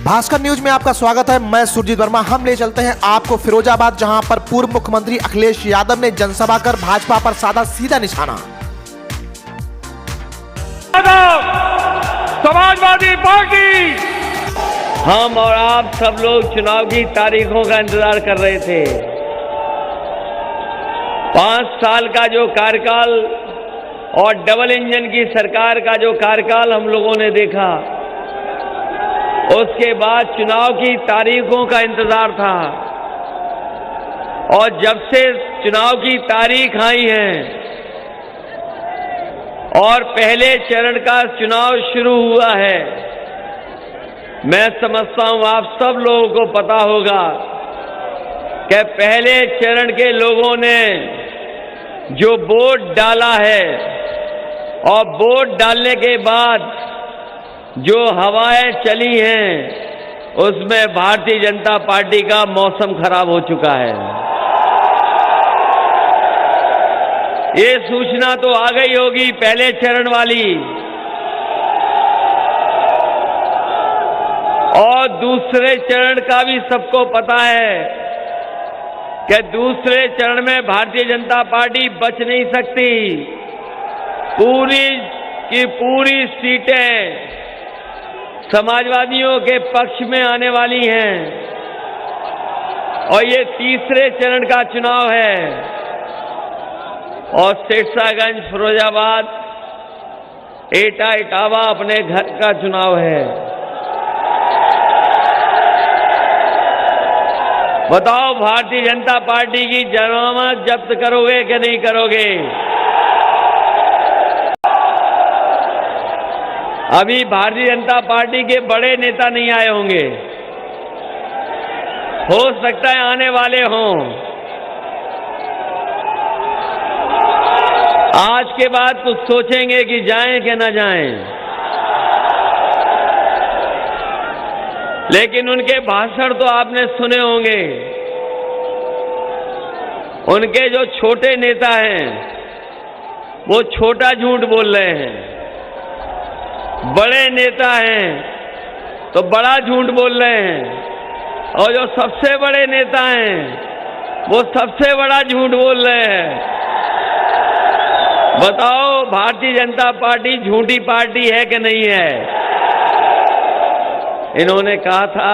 Bhaskar news में आपका स्वागत है। मैं सुरजीत वर्मा। हम ले चलते हैं आपको फिरोजाबाद, जहां पर पूर्व मुख्यमंत्री अखिलेश यादव ने जनसभा कर भाजपा पर साधा सीधा निशाना। समाजवादी पार्टी, हम और आप सब लोग चुनाव की तारीखों का इंतजार कर रहे थे। 5 साल का जो कार्यकाल और डबल इंजन की सरकार का जो कार्यकाल हम लोगों ने देखा, उसके बाद चुनाव की तारीखों का इंतजार था। और जब से चुनाव की तारीख आई है और पहले चरण का चुनाव शुरू हुआ है, मैं समझता हूं आप सब लोगों को पता होगा कि पहले चरण के लोगों ने जो वोट डाला है और वोट डालने के बाद जो हवाएं चली हैं, उसमें भारतीय जनता पार्टी का मौसम खराब हो चुका है। ये सूचना तो आ गई होगी पहले चरण वाली, और दूसरे चरण का भी सबको पता है कि दूसरे चरण में भारतीय जनता पार्टी बच नहीं सकती। पूरी की पूरी सीटें समाजवादियों के पक्ष में आने वाली हैं और ये तीसरे चरण का चुनाव है। और सिरसागंज, फिरोजाबाद, एटा, इटावा अपने घर का चुनाव है। बताओ, भारतीय जनता पार्टी की जमानत जब्त करोगे कि नहीं करोगे? अभी भारतीय जनता पार्टी के बड़े नेता नहीं आए होंगे, हो सकता है आने वाले हों। आज के बाद कुछ सोचेंगे कि जाएं कि न जाएं, लेकिन उनके भाषण तो आपने सुने होंगे। उनके जो छोटे नेता हैं वो छोटा झूठ बोल रहे हैं, बड़े नेता हैं तो बड़ा झूठ बोल रहे हैं, और जो सबसे बड़े नेता हैं वो सबसे बड़ा झूठ बोल रहे हैं। बताओ, भारतीय जनता पार्टी झूठी पार्टी है कि नहीं है? इन्होंने कहा था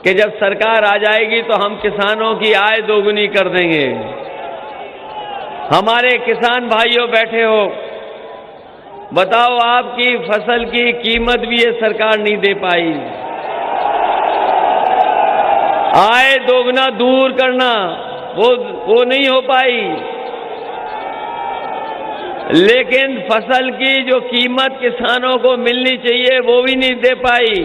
कि जब सरकार आ जाएगी तो हम किसानों की आय दोगुनी कर देंगे। हमारे किसान भाइयों बैठे हो, बताओ, आपकी फसल की कीमत भी ये सरकार नहीं दे पाई। आय दोगुना दूर करना वो नहीं हो पाई, लेकिन फसल की जो कीमत किसानों को मिलनी चाहिए वो भी नहीं दे पाई।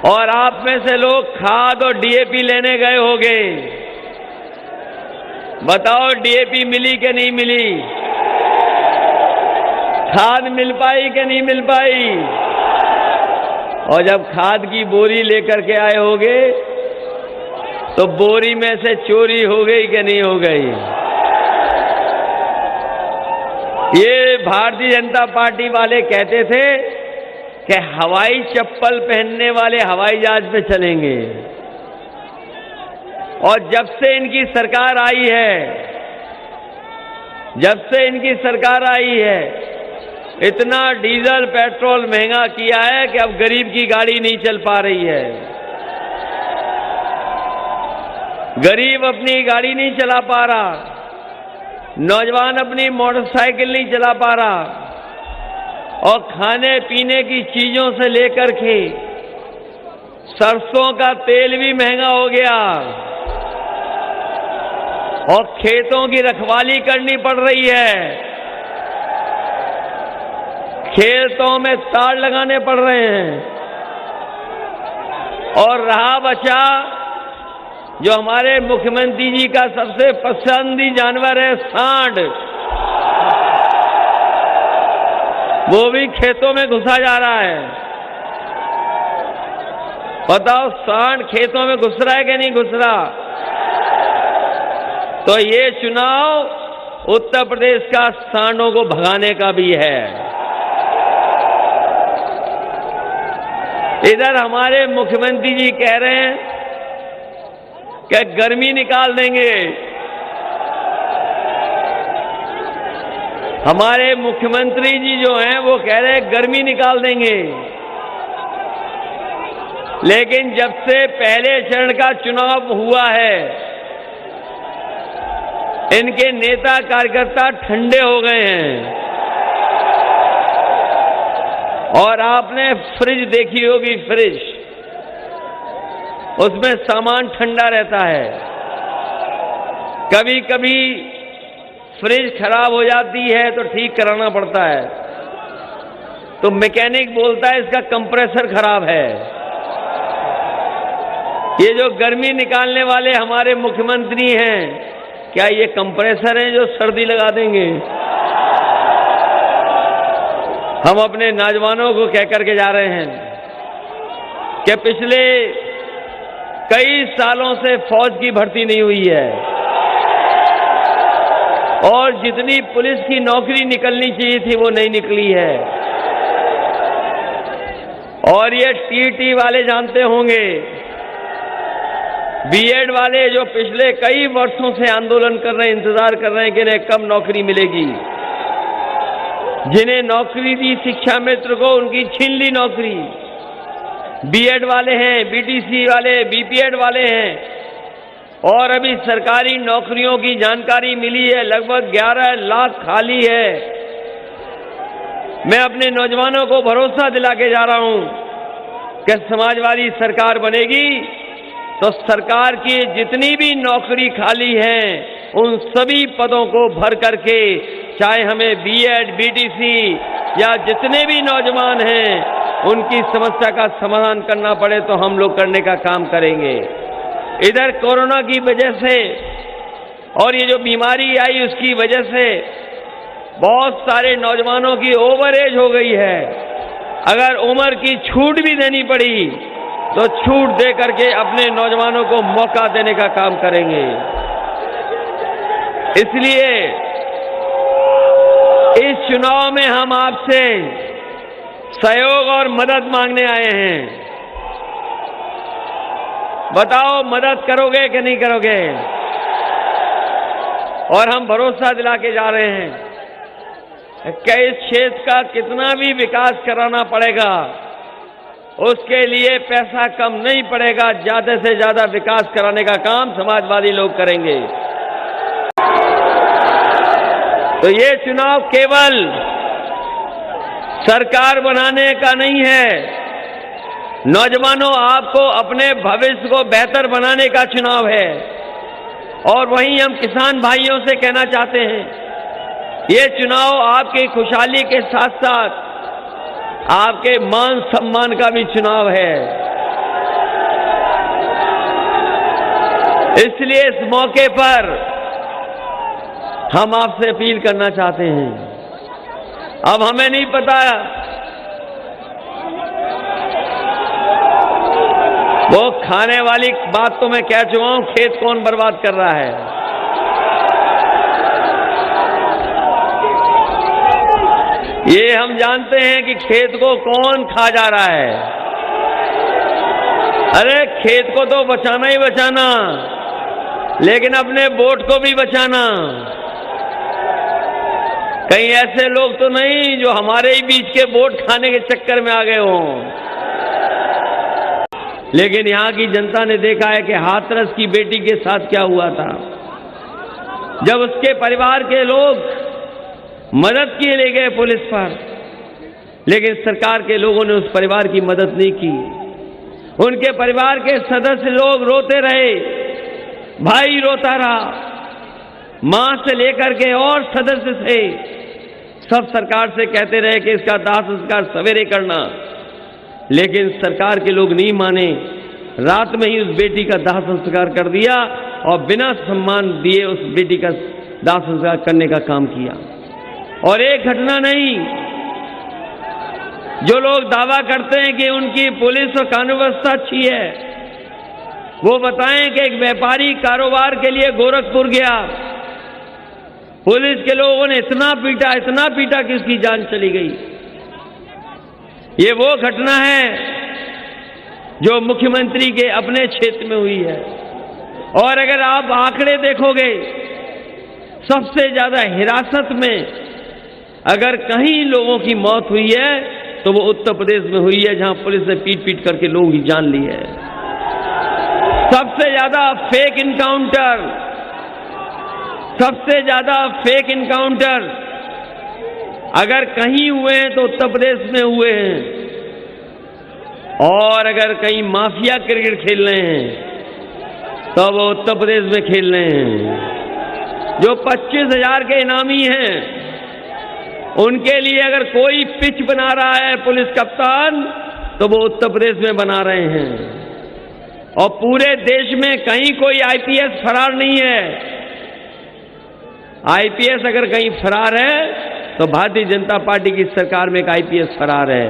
और आप में से लोग खाद और डीएपी लेने गए होंगे। बताओ, डीएपी मिली कि नहीं मिली? खाद मिल पाई कि नहीं मिल पाई? और जब खाद की बोरी लेकर के आए होगे तो बोरी में से चोरी हो गई कि नहीं हो गई? ये भारतीय जनता पार्टी वाले कहते थे कि हवाई चप्पल पहनने वाले हवाई जहाज पे चलेंगे, और जब से इनकी सरकार आई है इतना डीजल पेट्रोल महंगा किया है कि अब गरीब की गाड़ी नहीं चल पा रही है। गरीब अपनी गाड़ी नहीं चला पा रहा, नौजवान अपनी मोटरसाइकिल नहीं चला पा रहा, और खाने पीने की चीजों से लेकर के सरसों का तेल भी महंगा हो गया, और खेतों की रखवाली करनी पड़ रही है। खेतों में तार लगाने पड़ रहे हैं। और रहा बचा जो हमारे मुख्यमंत्री जी का सबसे पसंदीदा जानवर है, सांड, वो भी खेतों में घुसा जा रहा है। बताओ, सांड खेतों में घुस रहा है कि नहीं घुस रहा? तो ये चुनाव उत्तर प्रदेश का सांडों को भगाने का भी है। इधर हमारे मुख्यमंत्री जी कह रहे हैं कि गर्मी निकाल देंगे। हमारे मुख्यमंत्री जी जो हैं वो कह रहे हैं गर्मी निकाल देंगे, लेकिन जब से पहले चरण का चुनाव हुआ है इनके नेता कार्यकर्ता ठंडे हो गए हैं। और आपने फ्रिज देखी होगी, फ्रिज, उसमें सामान ठंडा रहता है। कभी कभी फ्रिज खराब हो जाती है तो ठीक कराना पड़ता है, तो मैकेनिक बोलता है इसका कंप्रेसर खराब है। ये जो गर्मी निकालने वाले हमारे मुख्यमंत्री हैं, क्या ये कंप्रेसर हैं जो सर्दी लगा देंगे? हम अपने नौजवानों को कह करके जा रहे हैं कि पिछले कई सालों से फौज की भर्ती नहीं हुई है और जितनी पुलिस की नौकरी निकलनी चाहिए थी वो नहीं निकली है। और ये टीटी वाले जानते होंगे, बीएड वाले जो पिछले कई वर्षों से आंदोलन कर रहे हैं, इंतजार कर रहे हैं कि इन्हें कब नौकरी मिलेगी। जिन्हें नौकरी दी शिक्षा मित्र को उनकी छीन ली नौकरी। बीएड वाले हैं, बीटीसी वाले, बीपीएड वाले हैं। और अभी सरकारी नौकरियों की जानकारी मिली है, लगभग 11 लाख खाली है। मैं अपने नौजवानों को भरोसा दिला के जा रहा हूं कि समाजवादी सरकार बनेगी तो सरकार की जितनी भी नौकरी खाली हैं उन सभी पदों को भर करके, चाहे हमें बीएड, बीटीसी या जितने भी नौजवान हैं उनकी समस्या का समाधान करना पड़े तो हम लोग करने का काम करेंगे। इधर कोरोना की वजह से और ये जो बीमारी आई उसकी वजह से बहुत सारे नौजवानों की ओवर एज हो गई है। अगर उम्र की छूट भी देनी पड़ी तो छूट दे करके अपने नौजवानों को मौका देने का काम करेंगे। इसलिए इस चुनाव में हम आपसे सहयोग और मदद मांगने आए हैं। बताओ मदद करोगे कि नहीं करोगे? और हम भरोसा दिला के जा रहे हैं कि इस क्षेत्र का कितना भी विकास कराना पड़ेगा उसके लिए पैसा कम नहीं पड़ेगा, ज्यादा से ज्यादा विकास कराने का काम समाजवादी लोग करेंगे। तो ये चुनाव केवल सरकार बनाने का नहीं है, नौजवानों आपको अपने भविष्य को बेहतर बनाने का चुनाव है। और वहीं हम किसान भाइयों से कहना चाहते हैं, ये चुनाव आपकी खुशहाली के साथ साथ आपके मान सम्मान का भी चुनाव है। इसलिए इस मौके पर हम आपसे अपील करना चाहते हैं। अब हमें नहीं पता वो खाने वाली बात तो मैं कह चुका हूं, खेत कौन बर्बाद कर रहा है। ये हम जानते हैं कि खेत को कौन खा जा रहा है। अरे खेत को तो बचाना ही बचाना, लेकिन अपने वोट को भी बचाना। कहीं ऐसे लोग तो नहीं जो हमारे ही बीच के वोट खाने के चक्कर में आ गए हों। लेकिन यहां की जनता ने देखा है कि हाथरस की बेटी के साथ क्या हुआ था। जब उसके परिवार के लोग मदद के लिए गए पुलिस पर, लेकिन सरकार के लोगों ने उस परिवार की मदद नहीं की। उनके परिवार के सदस्य लोग रोते रहे, भाई रोता रहा, मां से लेकर के और सदस्य थे, सब सरकार से कहते रहे कि इसका दाह संस्कार सवेरे करना। लेकिन सरकार के लोग नहीं माने, रात में ही उस बेटी का दाह संस्कार कर दिया और बिना सम्मान दिए उस बेटी का दाह संस्कार करने का काम किया। और एक घटना नहीं, जो लोग दावा करते हैं कि उनकी पुलिस और कानून व्यवस्था अच्छी है, वो बताएं कि एक व्यापारी कारोबार के लिए गोरखपुर गया, पुलिस के लोगों ने इतना पीटा कि उसकी जान चली गई। ये वो घटना है जो मुख्यमंत्री के अपने क्षेत्र में हुई है। और अगर आप आंकड़े देखोगे, सबसे ज्यादा हिरासत में अगर कहीं लोगों की मौत हुई है तो वो उत्तर प्रदेश में हुई है, जहां पुलिस ने पीट पीट करके लोगों की जान ली है। सबसे ज्यादा फेक इनकाउंटर अगर कहीं हुए हैं तो उत्तर प्रदेश में हुए हैं। और अगर कहीं माफिया क्रिकेट खेल रहे हैं तो वो उत्तर प्रदेश में खेल रहे हैं। जो 25,000 के इनामी हैं, उनके लिए अगर कोई पिच बना रहा है पुलिस कप्तान, तो वो उत्तर प्रदेश में बना रहे हैं। और पूरे देश में कहीं कोई आईपीएस फरार नहीं है। आईपीएस अगर कहीं फरार है तो भारतीय जनता पार्टी की सरकार में एक आईपीएस फरार है।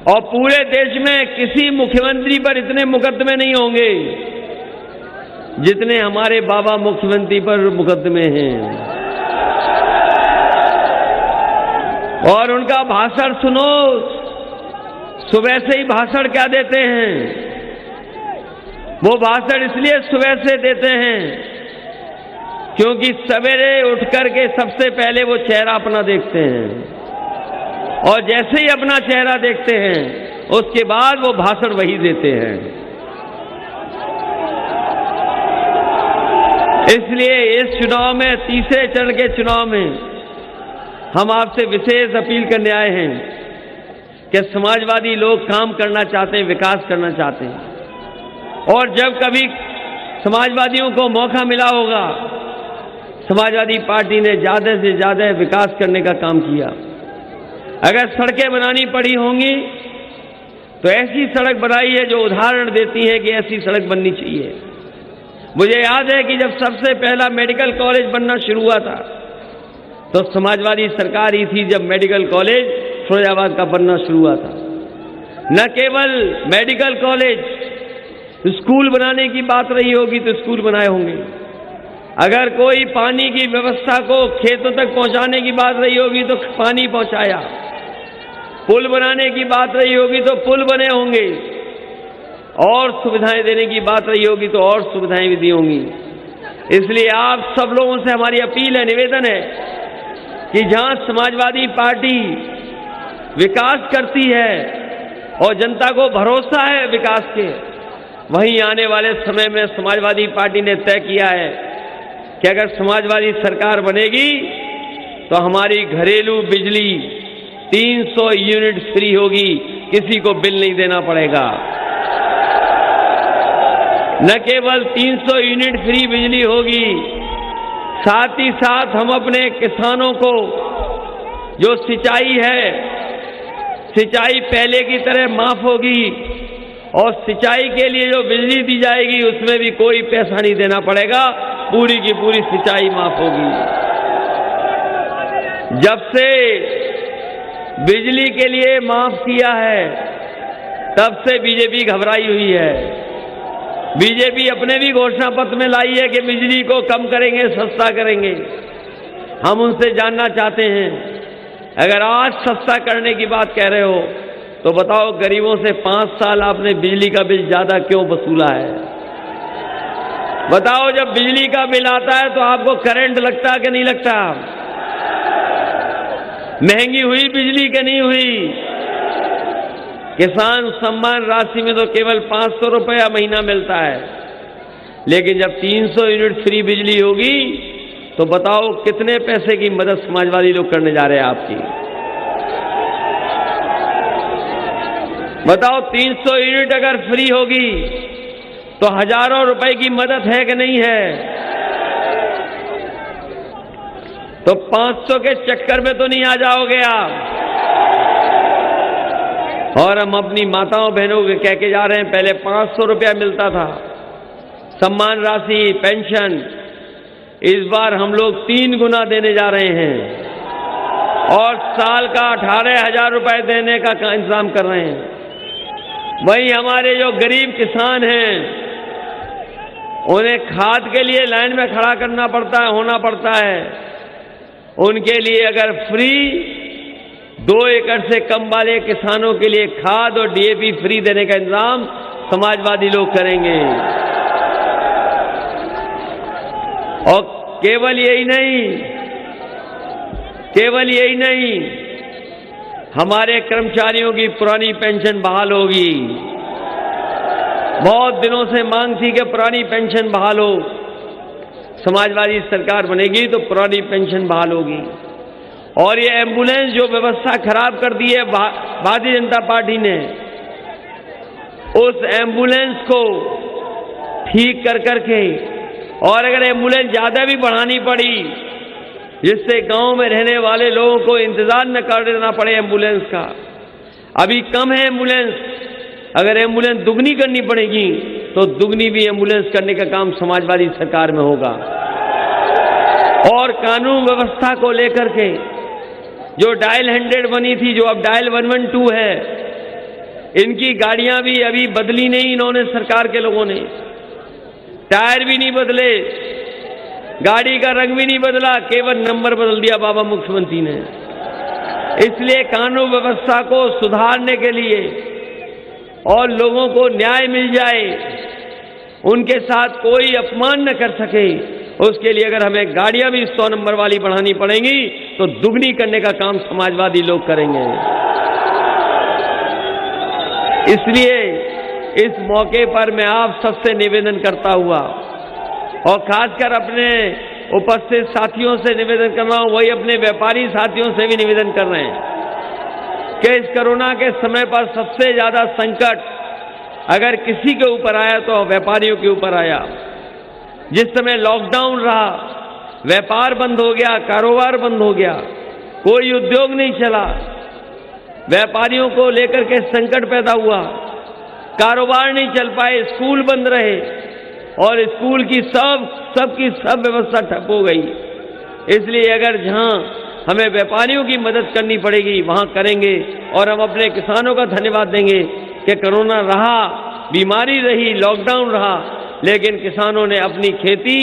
और पूरे देश में किसी मुख्यमंत्री पर इतने मुकदमे नहीं होंगे जितने हमारे बाबा मुख्यमंत्री पर मुकदमे हैं। और उनका भाषण सुनो, सुबह से ही भाषण क्या देते हैं। वो भाषण इसलिए सुबह से देते हैं क्योंकि सवेरे उठ करके सबसे पहले वो चेहरा अपना देखते हैं, और जैसे ही अपना चेहरा देखते हैं उसके बाद वो भाषण वही देते हैं। इसलिए इस चुनाव में, तीसरे चरण के चुनाव में, हम आपसे विशेष अपील करने आए हैं कि समाजवादी लोग काम करना चाहते हैं, विकास करना चाहते हैं। और जब कभी समाजवादियों को मौका मिला होगा, समाजवादी पार्टी ने ज्यादा से ज्यादा विकास करने का काम किया। अगर सड़कें बनानी पड़ी होंगी तो ऐसी सड़क बनाई है जो उदाहरण देती है कि ऐसी सड़क बननी चाहिए। मुझे याद है कि जब सबसे पहला मेडिकल कॉलेज बनना शुरू हुआ था तो समाजवादी सरकार ही थी जब मेडिकल कॉलेज फिरोजाबाद का बनना शुरू हुआ था। न केवल मेडिकल कॉलेज, स्कूल बनाने की बात रही होगी तो स्कूल बनाए होंगे। अगर कोई पानी की व्यवस्था को खेतों तक पहुंचाने की बात रही होगी तो पानी पहुंचाया। पुल बनाने की बात रही होगी तो पुल बने होंगे। और सुविधाएं देने की बात रही होगी तो और सुविधाएं भी दी होंगी। इसलिए आप सब लोगों से हमारी अपील है, निवेदन है कि जहां समाजवादी पार्टी विकास करती है और जनता को भरोसा है विकास के, वहीं आने वाले समय में समाजवादी पार्टी ने तय किया है कि अगर समाजवादी सरकार बनेगी तो हमारी घरेलू बिजली 300 यूनिट फ्री होगी, किसी को बिल नहीं देना पड़ेगा। न केवल 300 यूनिट फ्री बिजली होगी, साथ ही साथ हम अपने किसानों को जो सिंचाई है, सिंचाई पहले की तरह माफ होगी। और सिंचाई के लिए जो बिजली दी जाएगी उसमें भी कोई पैसा नहीं देना पड़ेगा, पूरी की पूरी सिंचाई माफ होगी। जब से बिजली के लिए माफ किया है तब से बीजेपी घबराई हुई है। बीजेपी अपने भी घोषणा पत्र में लाई है कि बिजली को कम करेंगे, सस्ता करेंगे। हम उनसे जानना चाहते हैं, अगर आज सस्ता करने की बात कह रहे हो तो बताओ गरीबों से 5 साल आपने बिजली का बिल ज्यादा क्यों वसूला है? बताओ, जब बिजली का बिल आता है तो आपको करंट लगता कि नहीं लगता? महंगी हुई बिजली कि नहीं हुई? किसान सम्मान राशि में तो केवल 500 रुपया महीना मिलता है, लेकिन जब 300 यूनिट फ्री बिजली होगी तो बताओ कितने पैसे की मदद समाजवादी लोग करने जा रहे हैं आपकी। बताओ, 300 यूनिट अगर फ्री होगी तो हजारों रुपए की मदद है कि नहीं है? तो 500 के चक्कर में तो नहीं आ जाओगे आप। और हम अपनी माताओं बहनों को कह के जा रहे हैं, पहले 500 रुपया मिलता था सम्मान राशि, पेंशन, इस बार हम लोग 3 गुना देने जा रहे हैं और साल का 18,000 रुपए देने का इंतजाम कर रहे हैं। वहीं हमारे जो गरीब किसान हैं, उन्हें खाद के लिए लाइन में खड़ा करना पड़ता है, होना पड़ता है। उनके लिए अगर फ्री 2 एकड़ से कम वाले किसानों के लिए खाद और डीएपी फ्री देने का इंतजाम समाजवादी लोग करेंगे। और केवल यही नहीं, हमारे कर्मचारियों की पुरानी पेंशन बहाल होगी। बहुत दिनों से मांग थी कि पुरानी पेंशन बहाल हो। समाजवादी सरकार बनेगी तो पुरानी पेंशन बहाल होगी। और ये एम्बुलेंस जो व्यवस्था खराब कर दी है भारतीय जनता पार्टी ने, उस एम्बुलेंस को ठीक कर करके, और अगर एम्बुलेंस ज्यादा भी बढ़ानी पड़ी जिससे गांव में रहने वाले लोगों को इंतजार न करना पड़े एम्बुलेंस का, अभी कम है एम्बुलेंस, अगर एम्बुलेंस दुगनी करनी पड़ेगी तो दुगनी भी एम्बुलेंस करने का काम समाजवादी सरकार में होगा। और कानून व्यवस्था को लेकर के जो डायल 100 बनी थी, जो अब डायल 112 है, इनकी गाड़ियां भी अभी बदली नहीं इन्होंने, सरकार के लोगों ने टायर भी नहीं बदले, गाड़ी का रंग भी नहीं बदला, केवल नंबर बदल दिया बाबा मुख्यमंत्री ने। इसलिए कानून व्यवस्था को सुधारने के लिए और लोगों को न्याय मिल जाए, उनके साथ कोई अपमान न कर सके, उसके लिए अगर हमें गाड़ियां भी 100 नंबर वाली बढ़ानी पड़ेंगी तो दुगनी करने का काम समाजवादी लोग करेंगे। इसलिए इस मौके पर मैं आप सबसे निवेदन करता हुआ, और खासकर अपने उपस्थित साथियों से निवेदन कर रहा हूं, वही अपने व्यापारी साथियों से भी निवेदन कर रहे हैं कि इस कोरोना के समय पर सबसे ज्यादा संकट अगर किसी के ऊपर आया तो व्यापारियों के ऊपर आया। जिस समय लॉकडाउन रहा, व्यापार बंद हो गया, कारोबार बंद हो गया, कोई उद्योग नहीं चला, व्यापारियों को लेकर के संकट पैदा हुआ, कारोबार नहीं चल पाए, स्कूल बंद रहे और स्कूल की सबकी सब व्यवस्था ठप हो गई। इसलिए अगर जहां हमें व्यापारियों की मदद करनी पड़ेगी वहां करेंगे। और हम अपने किसानों का धन्यवाद देंगे कि कोरोना रहा, बीमारी रही, लॉकडाउन रहा, लेकिन किसानों ने अपनी खेती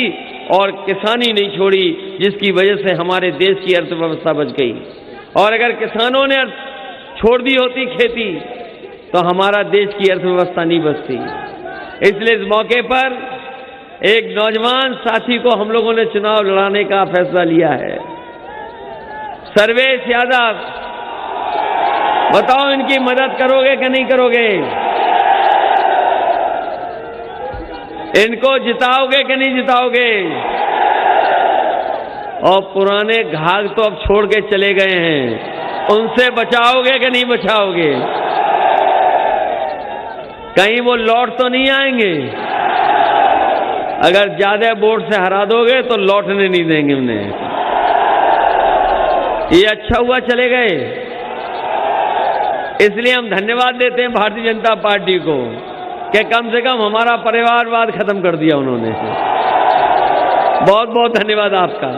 और किसानी नहीं छोड़ी, जिसकी वजह से हमारे देश की अर्थव्यवस्था बच गई। और अगर किसानों ने छोड़ दी होती खेती तो हमारा देश की अर्थव्यवस्था नहीं बचती। इसलिए इस मौके पर एक नौजवान साथी को हम लोगों ने चुनाव लड़ाने का फैसला लिया है, सर्वेश यादव। बताओ इनकी मदद करोगे कि नहीं करोगे? इनको जिताओगे कि नहीं जिताओगे? और पुराने घाघ तो अब छोड़ के चले गए हैं, उनसे बचाओगे कि नहीं बचाओगे? कहीं वो लौट तो नहीं आएंगे? अगर ज्यादा वोट से हरा दोगे तो लौटने नहीं देंगे उन्हें। ये अच्छा हुआ चले गए। इसलिए हम धन्यवाद देते हैं भारतीय जनता पार्टी को कि कम से कम हमारा परिवारवाद खत्म कर दिया उन्होंने। बहुत बहुत धन्यवाद आपका।